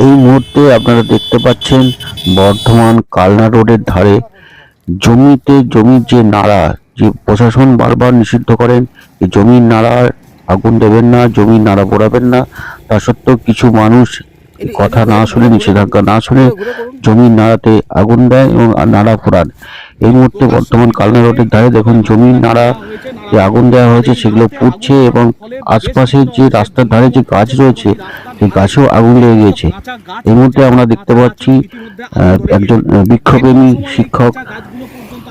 এই মুহূর্তে আপনারা দেখতে পাচ্ছেন বর্ধমান কালনা রোডের ধারে জমির যে নাড়া, যে প্রশাসন বারবার নিষিদ্ধ করেন এই জমির নাড়ার আগুন দেবেন না, জমির নাড়া পোড়াবেন না। তা সত্ত্বেও কিছু মানুষ কথা না শুনে, নিষেধাজ্ঞা না শুনে জমির নাড়াতে আগুন দেয় এবং নাড়া পোড়ান। এই মুহূর্তে বর্তমান কালনা রোডের ধারে দেখুন জমির নাড়া যে আগুন দেওয়া হয়েছে সেগুলো পুড়ছে এবং আশপাশে যে রাস্তার ধারে যে গাছ রয়েছে সেই গাছেও আগুন লেগে গিয়েছে। এই মুহূর্তে আমরা দেখতে পাচ্ছি একজন বৃক্ষপ্রেমী শিক্ষক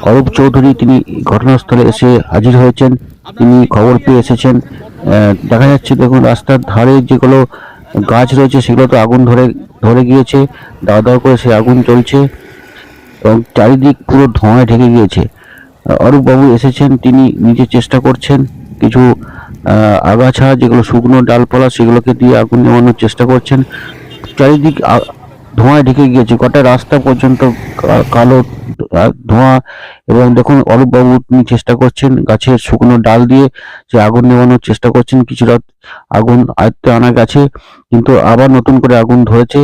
অরূপ চৌধুরী তিনি ঘটনাস্থলে এসে হাজির হয়েছেন। তিনি খবর পেয়ে এসেছেন। দেখা যাচ্ছে দেখুন রাস্তার ধারে যেগুলো গাছ রয়েছে সেগুলো তো আগুন ধরে ধরে গিয়েছে, দাও দাও করে সেই আগুন জ্বলছে এবং চারিদিক পুরো ধোঁয়ায় ঢেকে গিয়েছে। অরূপ বাবু এসেছেন, তিনি নিজে চেষ্টা করছেন কিছু আগাছা যেগুলো শুকনো ডালপালা সেগুলোকে দিয়ে আগুন নেভানোর চেষ্টা করছেন। চারিদিক ধোঁয়ায় ঢেকে গিয়েছে, গোটা রাস্তা পর্যন্ত কালো ধোঁয়া। এবং দেখুন অরূপ বাবু তিনি চেষ্টা করছেন গাছের শুকনো ডাল দিয়ে যে আগুন নেভানোর চেষ্টা করছেন। কিছুটা আগুন আয়ত্তে আনা গেছে, কিন্তু আবার নতুন করে আগুন ধরেছে,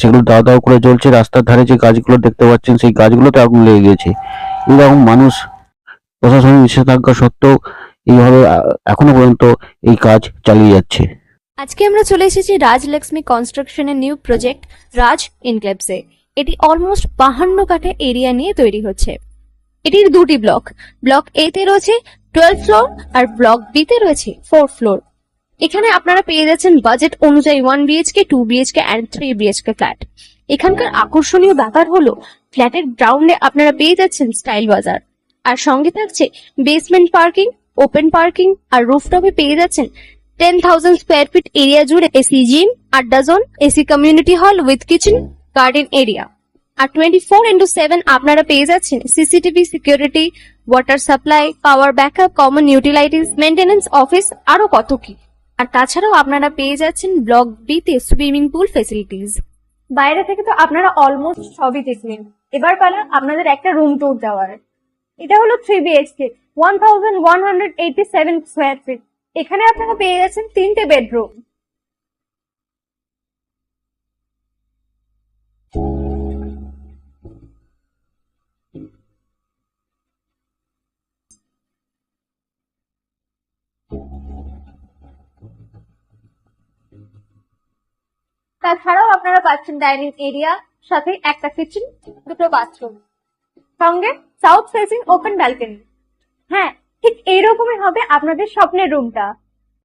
সেগুলো দাও দাও করে জ্বলছে। রাস্তার ধারে যে গাছগুলো দেখতে পাচ্ছেন সেই গাছগুলোতে আগুন লেগে গেছে। এরকম মানুষ প্রশাসনের নিষেধাজ্ঞা সত্ত্বেও এইভাবে এখনো পর্যন্ত এই কাজ চালিয়ে যাচ্ছে। আজকে আমরা চলে এসেছি রাজলক্ষ্মী কনস্ট্রাকশনের নিউ প্রজেক্ট রাজ ইনক্লেভসে। এটি অলমোস্ট 52 কাঠা এরিয়া নিয়ে তৈরি হচ্ছে। এটির দুটি ব্লক, ব্লক এ তে রয়েছে 12 ফ্লোর আর ব্লক বি তে রয়েছে 4 ফ্লোর। এখানে আপনারা পেয়ে যাচ্ছেন বাজেট অনুযায়ী 1 BHK, 2 BHK and 3 BHK flat. এখানকার আকর্ষণীয় ব্যাপার হলো ফ্ল্যাটের গ্রাউন্ডে আপনারা পেয়ে যাচ্ছেন স্টাইল বাজার, আর সঙ্গে থাকছে বেসমেন্ট পার্কিং, ওপেন পার্কিং, আর রুফটপে পেয়ে যাচ্ছেন 10,000 স্কোয়ার ফিট এরিয়া জুড়ে এসি জিম, আড্ডা zone, AC community hall with kitchen, garden area. আর 24/7 আপনারা পেয়ে যাচ্ছেন CCTV security, water supply, power backup, common utilities, maintenance office, আরো কত কি। আর তাছাড়াও আপনারা পেয়ে যাচ্ছেন ব্লক বি তে সুইমিং পুল ফেসিলিটিস। বাইরে থেকে তো আপনারা অলমোস্ট সবই দেখলেন, এবার পালা আপনাদের একটা রুম ট্যুর দেওয়ার। এটা হলো 3 বিএইচকে, 1187 স্কোয়ার ফিট। এখানে আপনারা পেয়ে যাচ্ছেন 3টে বেডরুম। তাছাড়াও আপনারা পাচ্ছেন ডাইনিং এরিয়া, সাথে একটা কিচেন, দুটো বাথরুম, সঙ্গে সাউথ ফেসিং ওপেন ব্যালকনি। হ্যাঁ, ঠিক এইরকমই হবে আপনাদের স্বপ্নের রুমটা।